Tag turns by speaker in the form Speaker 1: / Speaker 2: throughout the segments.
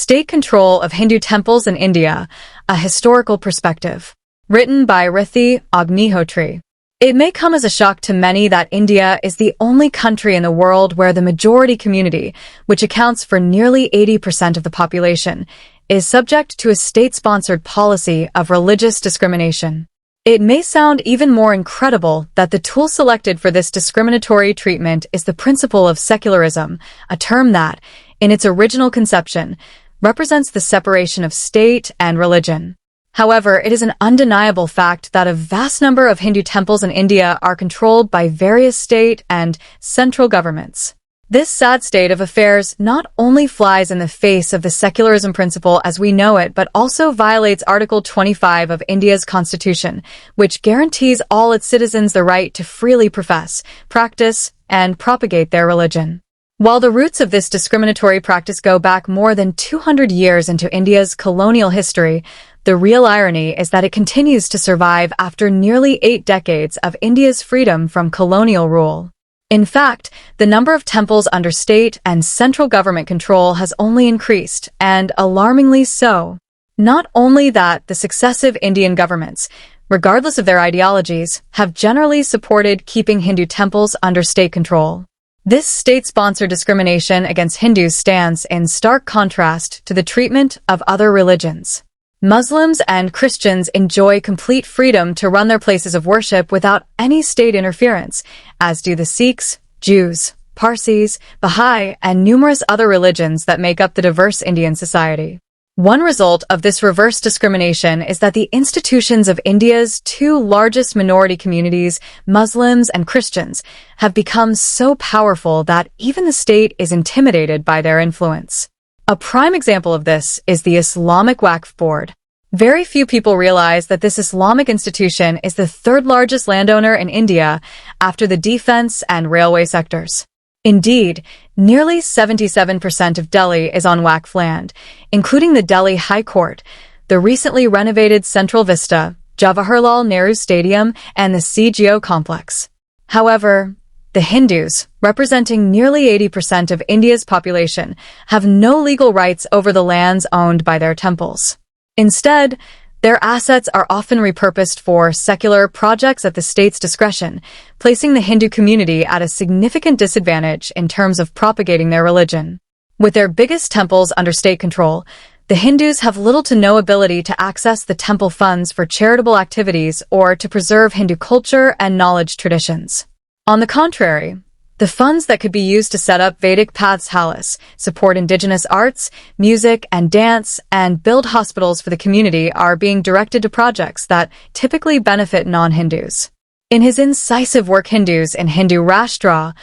Speaker 1: State Control of Hindu Temples in India, A Historical Perspective. Written by Rati Agnihotri. It may come as a shock to many that India is the only country in the world where the majority community, which accounts for nearly 80% of the population, is subject to a state-sponsored policy of religious discrimination. It may sound even more incredible that the tool selected for this discriminatory treatment is the principle of secularism, a term that, in its original conception, represents the separation of state and religion. However, it is an undeniable fact that a vast number of Hindu temples in India are controlled by various state and central governments. This sad state of affairs not only flies in the face of the secularism principle as we know it, but also violates Article 25 of India's constitution, which guarantees all its citizens the right to freely profess, practice, and propagate their religion. While the roots of this discriminatory practice go back more than 200 years into India's colonial history, the real irony is that it continues to survive after nearly 8 decades of India's freedom from colonial rule. In fact, the number of temples under state and central government control has only increased, and alarmingly so. Not only that, the successive Indian governments, regardless of their ideologies, have generally supported keeping Hindu temples under state control. This state-sponsored discrimination against Hindus stands in stark contrast to the treatment of other religions. Muslims and Christians enjoy complete freedom to run their places of worship without any state interference, as do the Sikhs, Jews, Parsis, Baha'i, and numerous other religions that make up the diverse Indian society. One result of this reverse discrimination is that the institutions of India's 2 largest minority communities, Muslims and Christians, have become so powerful that even the state is intimidated by their influence. A prime example of this is the Islamic Waqf Board. Very few people realize that this Islamic institution is the 3rd largest landowner in India after the defense and railway sectors. Indeed, nearly 77% of Delhi is on Waqf land, including the Delhi High Court, the recently renovated Central Vista, Jawaharlal Nehru Stadium, and the CGO complex. However, the Hindus, representing nearly 80% of India's population, have no legal rights over the lands owned by their temples. Instead, their assets are often repurposed for secular projects at the state's discretion, placing the Hindu community at a significant disadvantage in terms of propagating their religion. With their biggest temples under state control, the Hindus have little to no ability to access the temple funds for charitable activities or to preserve Hindu culture and knowledge traditions. On the contrary, the funds that could be used to set up Vedic pathshalas, support indigenous arts, music, and dance, and build hospitals for the community are being directed to projects that typically benefit non-Hindus. In his incisive work Hindus in Hindu Rashtra,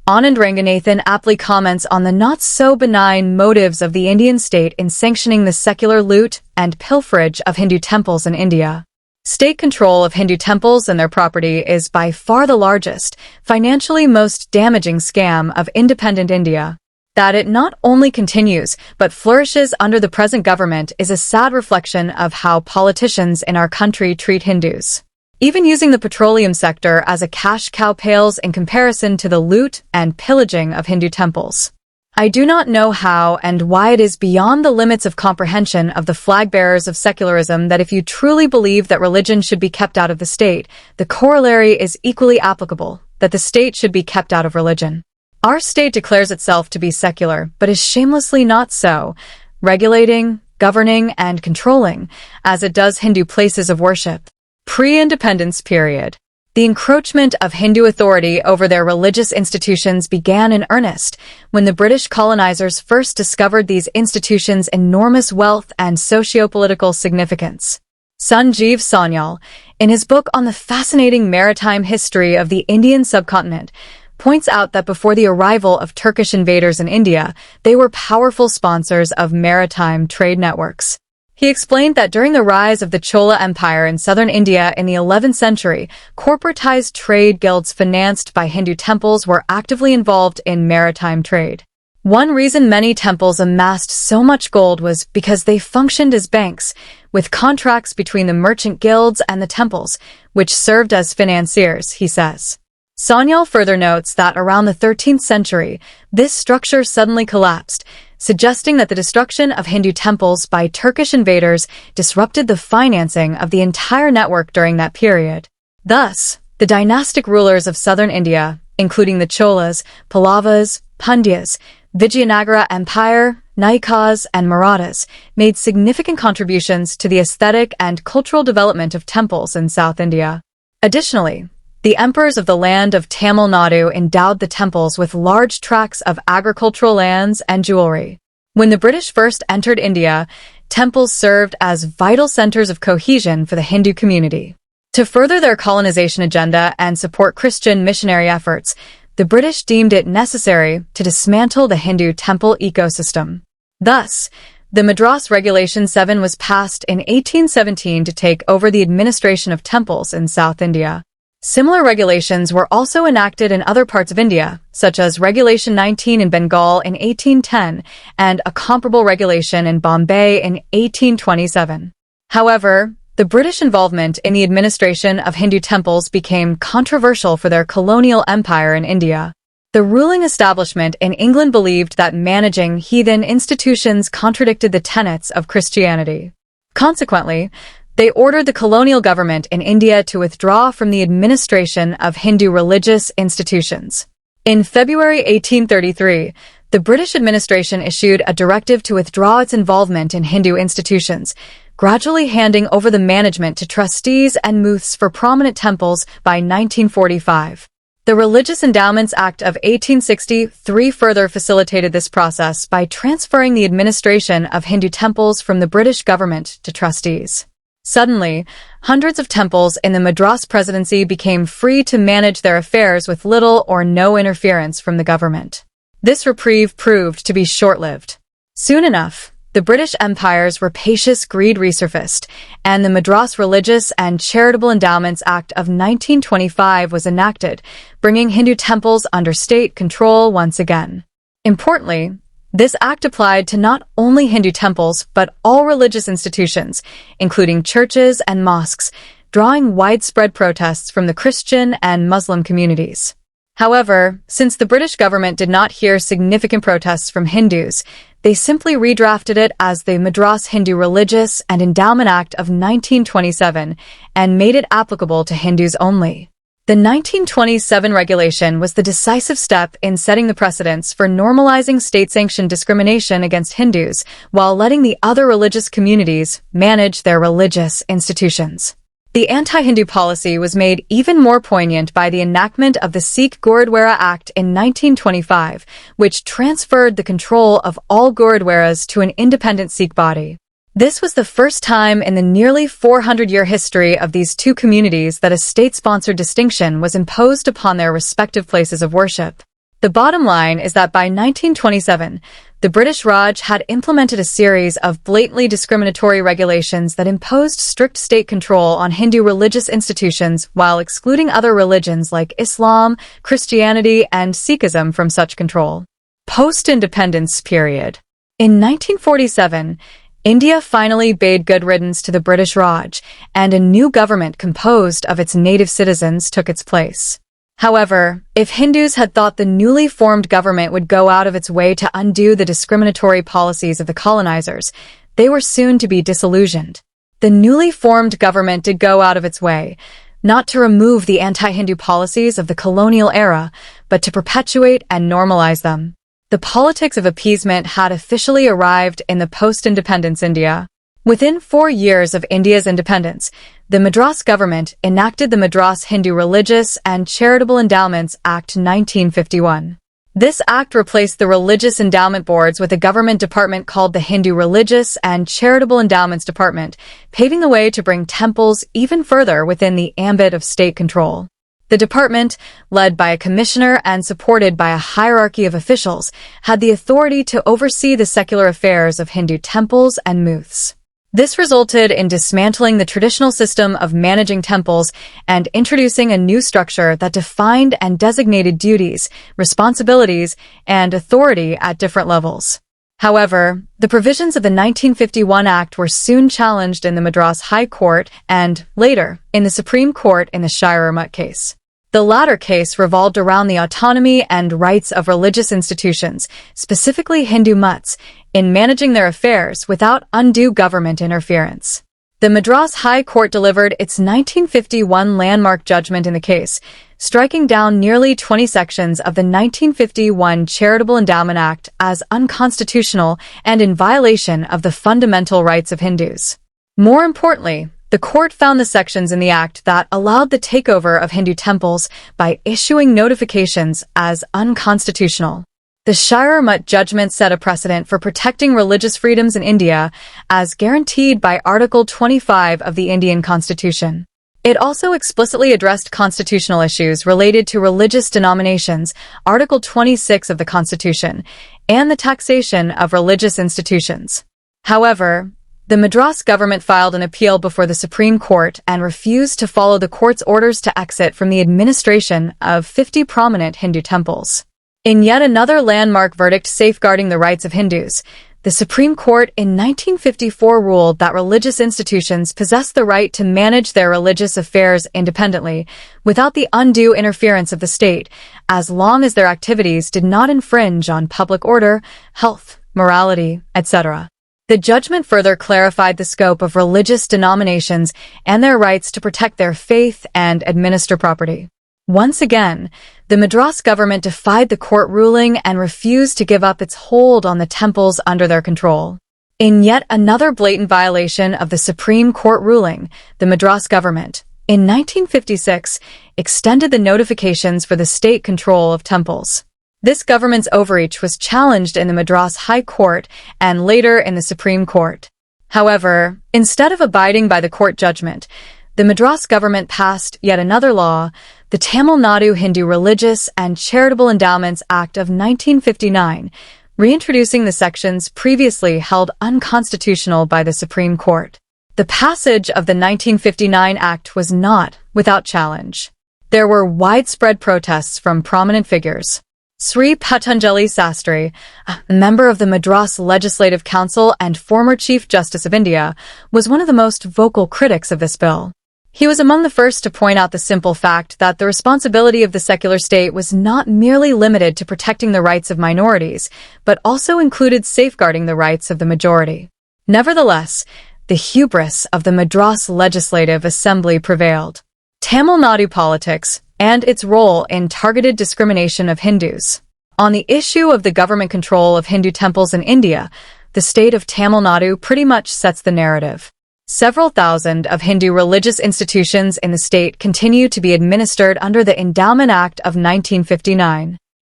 Speaker 1: Anand Ranganathan aptly comments on the not-so-benign motives of the Indian state in sanctioning the secular loot and pilferage of Hindu temples in India. State control of Hindu temples and their property is by far the largest, financially most damaging scam of independent India. That it not only continues, but flourishes under the present government is a sad reflection of how politicians in our country treat Hindus. Even using the petroleum sector as a cash cow pales in comparison to the loot and pillaging of Hindu temples. I do not know how and why it is beyond the limits of comprehension of the flag-bearers of secularism that if you truly believe that religion should be kept out of the state, the corollary is equally applicable, that the state should be kept out of religion. Our state declares itself to be secular, but is shamelessly not so, regulating, governing, and controlling, as it does Hindu places of worship. Pre-independence period. The encroachment of Hindu authority over their religious institutions began in earnest when the British colonizers first discovered these institutions' enormous wealth and socio-political significance. Sanjeev Sanyal, in his book on the fascinating maritime history of the Indian subcontinent, points out that before the arrival of Turkish invaders in India, they were powerful sponsors of maritime trade networks. He explained that during the rise of the Chola Empire in southern India in the 11th century, corporatized trade guilds financed by Hindu temples were actively involved in maritime trade. One reason many temples amassed so much gold was because they functioned as banks, with contracts between the merchant guilds and the temples, which served as financiers, he says. Sanyal further notes that around the 13th century, this structure suddenly collapsed, suggesting that the destruction of Hindu temples by Turkish invaders disrupted the financing of the entire network during that period. Thus, the dynastic rulers of southern India, including the Cholas, Pallavas, Pandyas, Vijayanagara Empire, Naikas, and Marathas, made significant contributions to the aesthetic and cultural development of temples in South India. Additionally, the emperors of the land of Tamil Nadu endowed the temples with large tracts of agricultural lands and jewelry. When the British first entered India, temples served as vital centers of cohesion for the Hindu community. To further their colonization agenda and support Christian missionary efforts, the British deemed it necessary to dismantle the Hindu temple ecosystem. Thus, the Madras Regulation 7 was passed in 1817 to take over the administration of temples in South India. Similar regulations were also enacted in other parts of India, such as Regulation 19 in Bengal in 1810 and a comparable regulation in Bombay in 1827. However, the British involvement in the administration of Hindu temples became controversial for their colonial empire in India. The ruling establishment in England believed that managing heathen institutions contradicted the tenets of Christianity. Consequently, they ordered the colonial government in India to withdraw from the administration of Hindu religious institutions. In February 1833, the British administration issued a directive to withdraw its involvement in Hindu institutions, gradually handing over the management to trustees and muths for prominent temples by 1945. The Religious Endowments Act of 1863 further facilitated this process by transferring the administration of Hindu temples from the British government to trustees. Suddenly, hundreds of temples in the Madras Presidency became free to manage their affairs with little or no interference from the government. This reprieve proved to be short-lived. Soon enough, the British Empire's rapacious greed resurfaced, and the Madras Religious and Charitable Endowments Act of 1925 was enacted, bringing Hindu temples under state control once again. Importantly, this act applied to not only Hindu temples but all religious institutions, including churches and mosques, drawing widespread protests from the Christian and Muslim communities. However, since the British government did not hear significant protests from Hindus, they simply redrafted it as the Madras Hindu Religious and Endowment Act of 1927 and made it applicable to Hindus only. The 1927 regulation was the decisive step in setting the precedents for normalizing state-sanctioned discrimination against Hindus while letting the other religious communities manage their religious institutions. The anti-Hindu policy was made even more poignant by the enactment of the Sikh Gurudwara Act in 1925, which transferred the control of all Gurudwaras to an independent Sikh body. This was the first time in the nearly 400-year history of these two communities that a state-sponsored distinction was imposed upon their respective places of worship. The bottom line is that by 1927, the British Raj had implemented a series of blatantly discriminatory regulations that imposed strict state control on Hindu religious institutions while excluding other religions like Islam, Christianity, and Sikhism from such control. Post-independence period. In 1947, India finally bade good riddance to the British Raj, and a new government composed of its native citizens took its place. However, if Hindus had thought the newly formed government would go out of its way to undo the discriminatory policies of the colonizers, they were soon to be disillusioned. The newly formed government did go out of its way, not to remove the anti-Hindu policies of the colonial era, but to perpetuate and normalize them. The politics of appeasement had officially arrived in the post-independence India. Within 4 years of India's independence, the Madras government enacted the Madras Hindu Religious and Charitable Endowments Act 1951. This act replaced the religious endowment boards with a government department called the Hindu Religious and Charitable Endowments Department, paving the way to bring temples even further within the ambit of state control. The department, led by a commissioner and supported by a hierarchy of officials, had the authority to oversee the secular affairs of Hindu temples and muths. This resulted in dismantling the traditional system of managing temples and introducing a new structure that defined and designated duties, responsibilities, and authority at different levels. However, the provisions of the 1951 Act were soon challenged in the Madras High Court and, later, in the Supreme Court in the Shire Mut case. The latter case revolved around the autonomy and rights of religious institutions, specifically Hindu mutts, in managing their affairs without undue government interference. The Madras High Court delivered its 1951 landmark judgment in the case, striking down nearly 20 sections of the 1951 Charitable Endowment Act as unconstitutional and in violation of the fundamental rights of Hindus. More importantly, the court found the sections in the act that allowed the takeover of Hindu temples by issuing notifications as unconstitutional. The Shire Mutt judgment set a precedent for protecting religious freedoms in India as guaranteed by Article 25 of the Indian Constitution. It also explicitly addressed constitutional issues related to religious denominations, Article 26 of the Constitution, and the taxation of religious institutions. However, the Madras government filed an appeal before the Supreme Court and refused to follow the court's orders to exit from the administration of 50 prominent Hindu temples. In yet another landmark verdict safeguarding the rights of Hindus, the Supreme Court in 1954 ruled that religious institutions possess the right to manage their religious affairs independently, without the undue interference of the state, as long as their activities did not infringe on public order, health, morality, etc. The judgment further clarified the scope of religious denominations and their rights to protect their faith and administer property. Once again, the Madras government defied the court ruling and refused to give up its hold on the temples under their control. In yet another blatant violation of the Supreme Court ruling, the Madras government, in 1956, extended the notifications for the state control of temples. This government's overreach was challenged in the Madras High Court and later in the Supreme Court. However, instead of abiding by the court judgment, the Madras government passed yet another law, the Tamil Nadu Hindu Religious and Charitable Endowments Act of 1959, reintroducing the sections previously held unconstitutional by the Supreme Court. The passage of the 1959 Act was not without challenge. There were widespread protests from prominent figures. Sri Patanjali Sastry, a member of the Madras Legislative Council and former Chief Justice of India, was one of the most vocal critics of this bill. He was among the first to point out the simple fact that the responsibility of the secular state was not merely limited to protecting the rights of minorities, but also included safeguarding the rights of the majority. Nevertheless, the hubris of the Madras Legislative Assembly prevailed. Tamil Nadu politics and its role in targeted discrimination of Hindus. On the issue of the government control of Hindu temples in India, the state of Tamil Nadu pretty much sets the narrative. Several thousand of Hindu religious institutions in the state continue to be administered under the Endowment Act of 1959.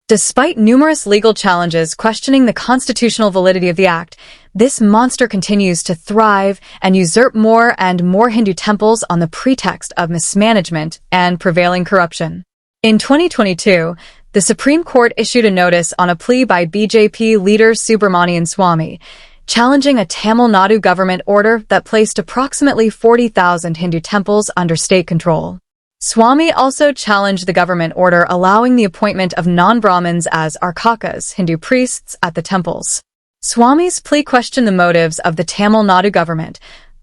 Speaker 1: Despite numerous legal challenges questioning the constitutional validity of the act, this monster continues to thrive and usurp more and more Hindu temples on the pretext of mismanagement and prevailing corruption. In 2022, the Supreme Court issued a notice on a plea by BJP leader Subramanian Swamy, challenging a Tamil Nadu government order that placed approximately 40,000 Hindu temples under state control. Swamy also challenged the government order allowing the appointment of non-Brahmins as arkakas, Hindu priests, at the temples. Swamy's plea questioned the motives of the Tamil Nadu government,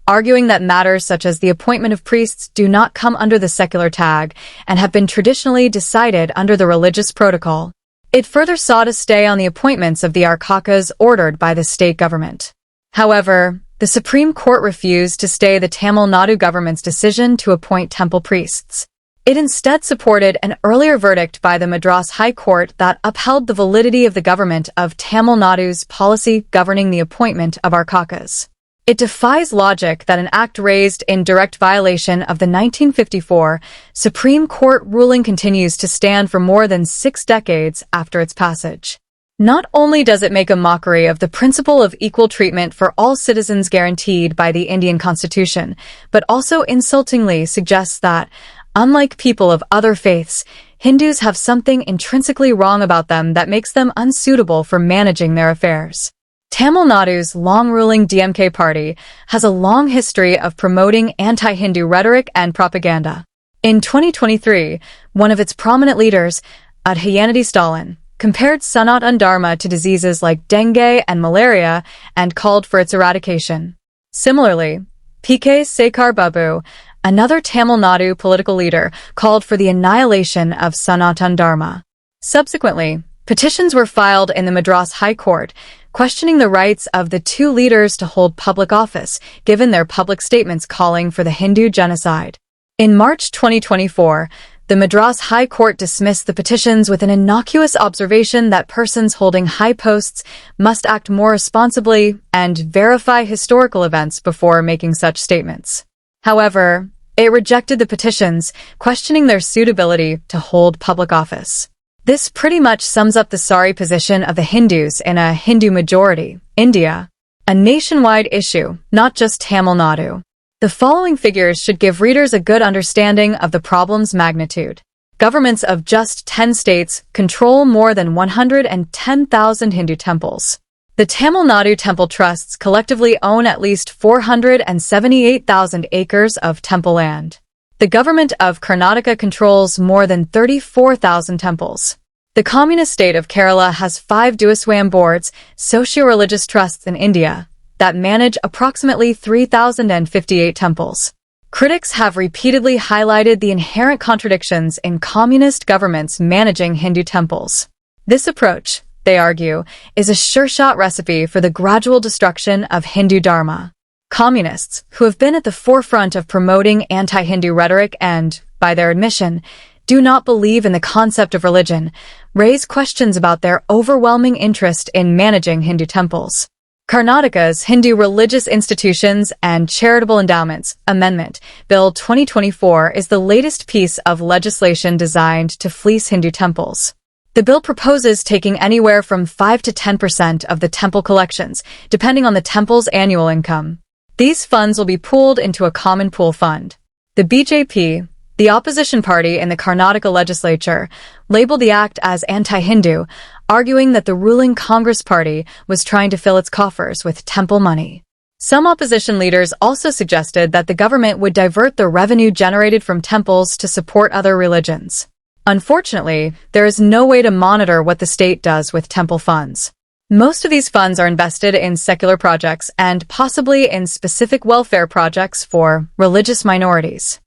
Speaker 1: arguing that matters such as the appointment of priests do not come under the secular tag and have been traditionally decided under the religious protocol. It further sought a stay on the appointments of the arkakas ordered by the state government. However, the Supreme Court refused to stay the Tamil Nadu government's decision to appoint temple priests. It instead supported an earlier verdict by the Madras High Court that upheld the validity of the government of Tamil Nadu's policy governing the appointment of arkakas. It defies logic that an act raised in direct violation of the 1954 Supreme Court ruling continues to stand for more than 6 decades after its passage. Not only does it make a mockery of the principle of equal treatment for all citizens guaranteed by the Indian Constitution, but also insultingly suggests that, unlike people of other faiths, Hindus have something intrinsically wrong about them that makes them unsuitable for managing their affairs. Tamil Nadu's long-ruling DMK party has a long history of promoting anti-Hindu rhetoric and propaganda. In 2023, one of its prominent leaders, Udhayanidhi Stalin, compared Sanatan Dharma to diseases like dengue and malaria and called for its eradication. Similarly, PK Sekar Babu, another Tamil Nadu political leader, called for the annihilation of Sanatan Dharma. Subsequently, petitions were filed in the Madras High Court, questioning the rights of the two leaders to hold public office, given their public statements calling for the Hindu genocide. In March 2024, the Madras High Court dismissed the petitions with an innocuous observation that persons holding high posts must act more responsibly and verify historical events before making such statements. However, it rejected the petitions, questioning their suitability to hold public office. This pretty much sums up the sorry position of the Hindus in a Hindu-majority India, a nationwide issue, not just Tamil Nadu. The following figures should give readers a good understanding of the problem's magnitude. Governments of just 10 states control more than 110,000 Hindu temples. The Tamil Nadu temple trusts collectively own at least 478,000 acres of temple land. The government of Karnataka controls more than 34,000 temples. The communist state of Kerala has 5 Dewaswam boards, socio-religious trusts in India, that manage approximately 3,058 temples. Critics have repeatedly highlighted the inherent contradictions in communist governments managing Hindu temples. This approach, they argue, is a sure-shot recipe for the gradual destruction of Hindu Dharma. Communists, who have been at the forefront of promoting anti-Hindu rhetoric and, by their admission, do not believe in the concept of religion, raise questions about their overwhelming interest in managing Hindu temples. Karnataka's Hindu Religious Institutions and Charitable Endowments Amendment Bill 2024 is the latest piece of legislation designed to fleece Hindu temples. The bill proposes taking anywhere from 5 to 10% of the temple collections, depending on the temple's annual income. These funds will be pooled into a common pool fund. The BJP, the opposition party in the Karnataka legislature, labeled the act as anti-Hindu, arguing that the ruling Congress party was trying to fill its coffers with temple money. Some opposition leaders also suggested that the government would divert the revenue generated from temples to support other religions. Unfortunately, there is no way to monitor what the state does with temple funds. Most of these funds are invested in secular projects and possibly in specific welfare projects for religious minorities.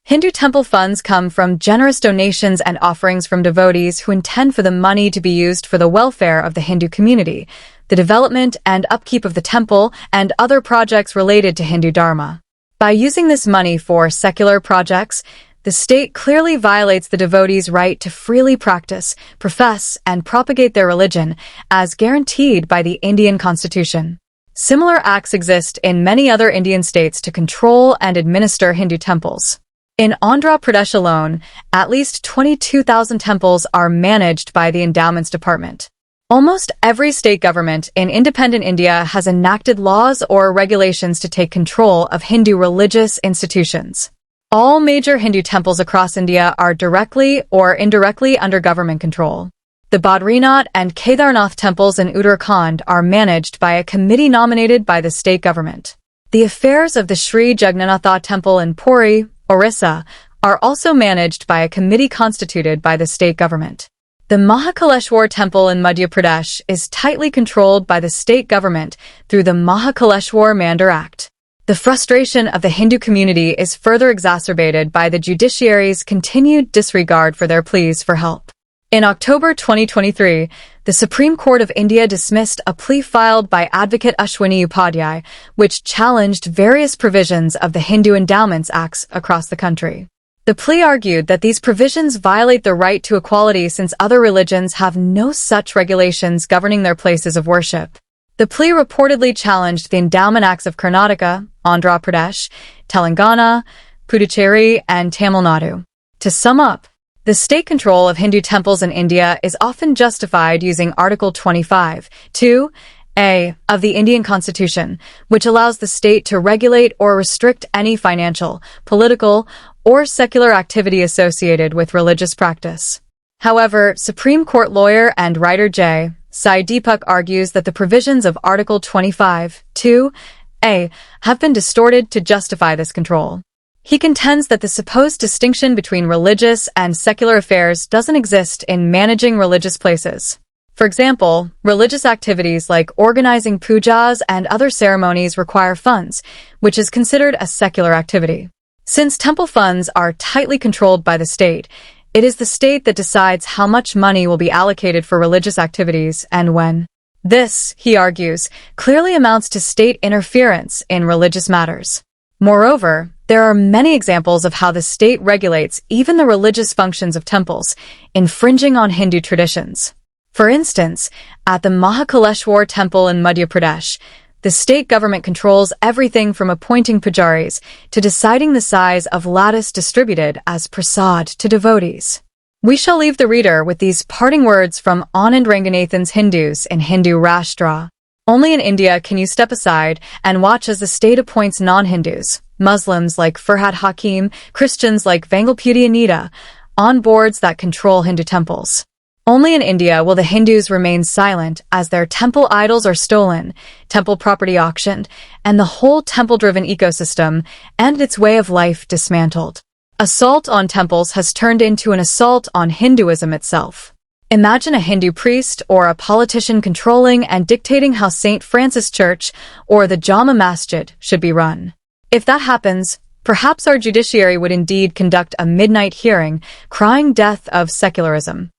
Speaker 1: Hindu temple funds come from generous donations and offerings from devotees who intend for the money to be used for the welfare of the Hindu community, the development and upkeep of the temple, and other projects related to Hindu Dharma. By using this money for secular projects, the state clearly violates the devotees' right to freely practice, profess, and propagate their religion, as guaranteed by the Indian Constitution. Similar acts exist in many other Indian states to control and administer Hindu temples. In Andhra Pradesh alone, at least 22,000 temples are managed by the Endowments Department. Almost every state government in independent India has enacted laws or regulations to take control of Hindu religious institutions. All major Hindu temples across India are directly or indirectly under government control. The Badrinath and Kedarnath temples in Uttarakhand are managed by a committee nominated by the state government. The affairs of the Sri Jagannath Temple in Puri, Orissa, are also managed by a committee constituted by the state government. The Mahakaleshwar Temple in Madhya Pradesh is tightly controlled by the state government through the Mahakaleshwar Mandir Act. The frustration of the Hindu community is further exacerbated by the judiciary's continued disregard for their pleas for help. In October 2023, the Supreme Court of India dismissed a plea filed by advocate Ashwini Upadhyay, which challenged various provisions of the Hindu Endowments Acts across the country. The plea argued that these provisions violate the right to equality since other religions have no such regulations governing their places of worship. The plea reportedly challenged the Endowment Acts of Karnataka, Andhra Pradesh, Telangana, Puducherry, and Tamil Nadu. To sum up, the state control of Hindu temples in India is often justified using Article 25, 2a of the Indian Constitution, which allows the state to regulate or restrict any financial, political, or secular activity associated with religious practice. However, Supreme Court lawyer and writer J. Sai Deepak argues that the provisions of Article 25, 2a have been distorted to justify this control. He contends that the supposed distinction between religious and secular affairs doesn't exist in managing religious places. For example, religious activities like organizing pujas and other ceremonies require funds, which is considered a secular activity. Since temple funds are tightly controlled by the state, it is the state that decides how much money will be allocated for religious activities and when. This, he argues, clearly amounts to state interference in religious matters. Moreover, there are many examples of how the state regulates even the religious functions of temples, infringing on Hindu traditions. For instance, at the Mahakaleshwar temple in Madhya Pradesh, the state government controls everything from appointing pujaris to deciding the size of lattice distributed as prasad to devotees. We shall leave the reader with these parting words from Anand Ranganathan's Hindus in Hindu Rashtra. Only in India can you step aside and watch as the state appoints non-Hindus, Muslims like Farhad Hakim, Christians like Vengalpudi Anita, on boards that control Hindu temples. Only in India will the Hindus remain silent as their temple idols are stolen, temple property auctioned, and the whole temple-driven ecosystem and its way of life dismantled. Assault on temples has turned into an assault on Hinduism itself. Imagine a Hindu priest or a politician controlling and dictating how St. Francis Church or the Jama Masjid should be run. If that happens, perhaps our judiciary would indeed conduct a midnight hearing crying death of secularism.